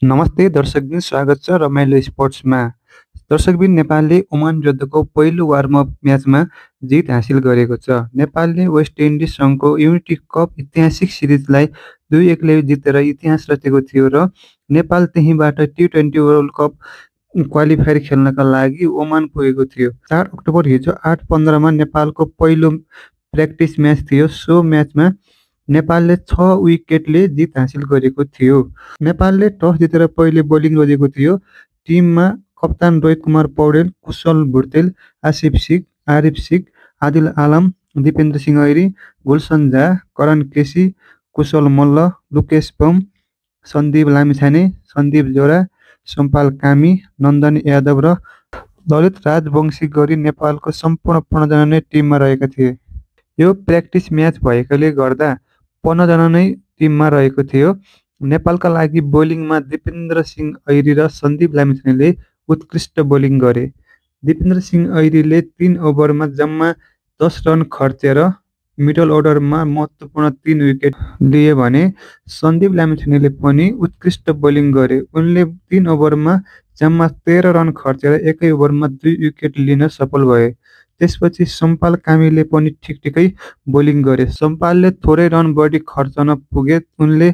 नमस्ते दर्शकबिन, स्वागत छ रमाइलो स्पोर्ट्समा। दर्शकबिन, नेपालले ओमान विरुद्धको पहिलो वार्मअप म्याचमा जित हासिल गरेको छ। नेपालले वेस्ट इन्डिजसँगको युनिटी कप ऐतिहासिक सिरिजलाई 2-1ले जितेर इतिहास रचेको थियो र नेपाल त्यहीँबाट T20 वर्ल्ड कप क्वालिफायर खेल्नका लागि ओमान पुगेको थियो। 4 अक्टोबर हिजो 8:15 मा नेपालको पहिलो प्र्याक्टिस म्याच थियो। सो म्याचमा नेपालले 6 विकेटले जित हासिल गरेको थियो। नेपालले टस जितेर पहिले बोलिङ गरेको थियो। टिममा कप्तान रोहित कुमार पौडेल, कुशल भुर्तेल, आरिफ सिख, आदिल आलम, दिपेन्द्र सिंह ऐरी, गुलसन झा, करण केसी, कुशल मल्ल, लुकेश पम, सन्दीप लामिछाने, सन्दीप जोरा, सोमपाल कामी, नन्दन यादव र ललित राजवंशी गरी नेपालको सम्पूर्ण 15 जना नै टिममा रहेका थिए। यो प्र्याक्टिस म्याच भएकोले गर्दा 15 जना नै टिममा रहेको थियो। नेपालका लागि बोलिङमा दिपेन्द्र सिंह ऐरी र सन्दीप लामिछानेले उत्कृष्ट बोलिङ गरे। दिपेन्द्र सिंह ऐरीले 3 ओभरमा जम्मा 10 रन खर्चेर मिडल अर्डरमा महत्त्वपूर्ण 3 विकेट लिए भने सन्दीप लामिछानेले पनि उत्कृष्ट बोलिङ गरे। उनले 3 ओभरमा जम्मा 13 रन खर्चेर एकै ओभरमा 2 विकेट लिन सफल भए। त्यसपछि सोमपाल कामीले पनि ठिकठिकै बोलिङ गरे। सोमपालले थोरै रन बढी खर्चन पुगे। उनले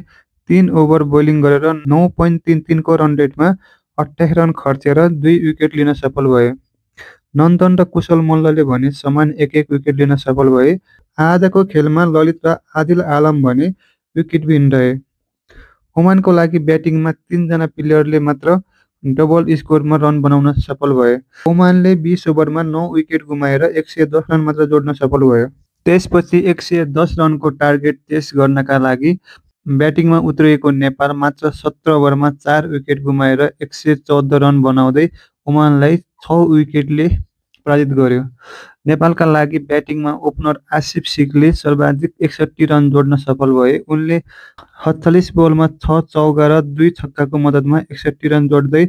3 ओभर बोलिङ गरेर 9.33 को रन रेटमा 28 रन खर्चेर 2 विकेट लिन सफल भए। नन्दन र कुशल मल्लले भने समान 1-1 विकेट लिन सफल भए। आजको खेलमा ललित र आदिल आलम भने विकेटविहीन रहे। ओमानको लागि ब्याटिङमा 3 जना प्लेयरले मात्र डबल स्कोरमा रन बनाउन सफल भए। ओमानले 20 ओभरमा 9 विकेट गुमाएर 110 रन मात्र जोड्न सफल भयो। त्यसपछि 110 रनको टार्गेट चेस गर्नका लागि ब्याटिङमा उत्रिएको नेपाल मात्र 17 ओभरमा 4 विकेट गुमाएर 114 रन बनाउँदै ओमानलाई 6 विकेटले पराजित गर्यो। नेपालका लागि ब्याटिङमा ओपनर आसिफ सिखले सर्वाधिक 61 रन जोड्न सफल भए। उनले 48 बलमा 6 चौका र 2 छक्काको मद्दतमा 61 रन जोड्दै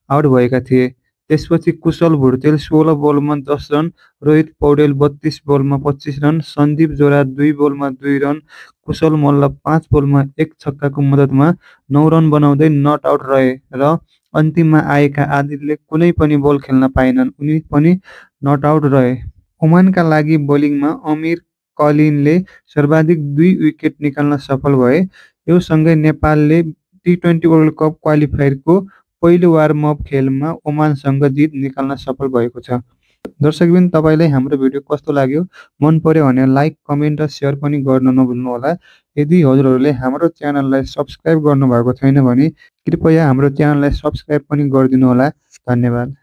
आउट भएका थिए। त्यसपछि कुशल भुर्तेल 16 बलमा 10 रन, रोहित पौडेल 32 बलमा 25 रन, सन्दीप जोरा 2 बलमा 2 रन, कुशल मल्ल 5 बलमा 1 छक्काको मद्दतमा 9 रन बनाउँदै नट आउट रहे र अन्तिममा आएका आदिलले कुनै पनि बल खेल्न पाएनन्। उनी पनि नट आउट रहे। ओमानका लागि बोलिङमा अमिर कलिनले सर्वाधिक 2 विकेट निकाल्न सफल भए। यो सँगै नेपालले T20 वर्ल्ड कप क्वालिफायरको पहिलो वार्मअप खेलमा ओमानसँग जित निकाल्न सफल भएको छ। दर्शकबिन, तपाईलाई हाम्रो भिडियो कस्तो लाग्यो? मन पर्यो भने लाइक, कमेन्ट र शेयर पनि गर्न नभुल्नुहोला। यदि हजुरहरूले हाम्रो च्यानललाई सब्स्क्राइब गर्नुभएको छैन भने कृपया हाम्रो च्यानललाई सब्स्क्राइब पनि गरिदिनुहोला। धन्यवाद।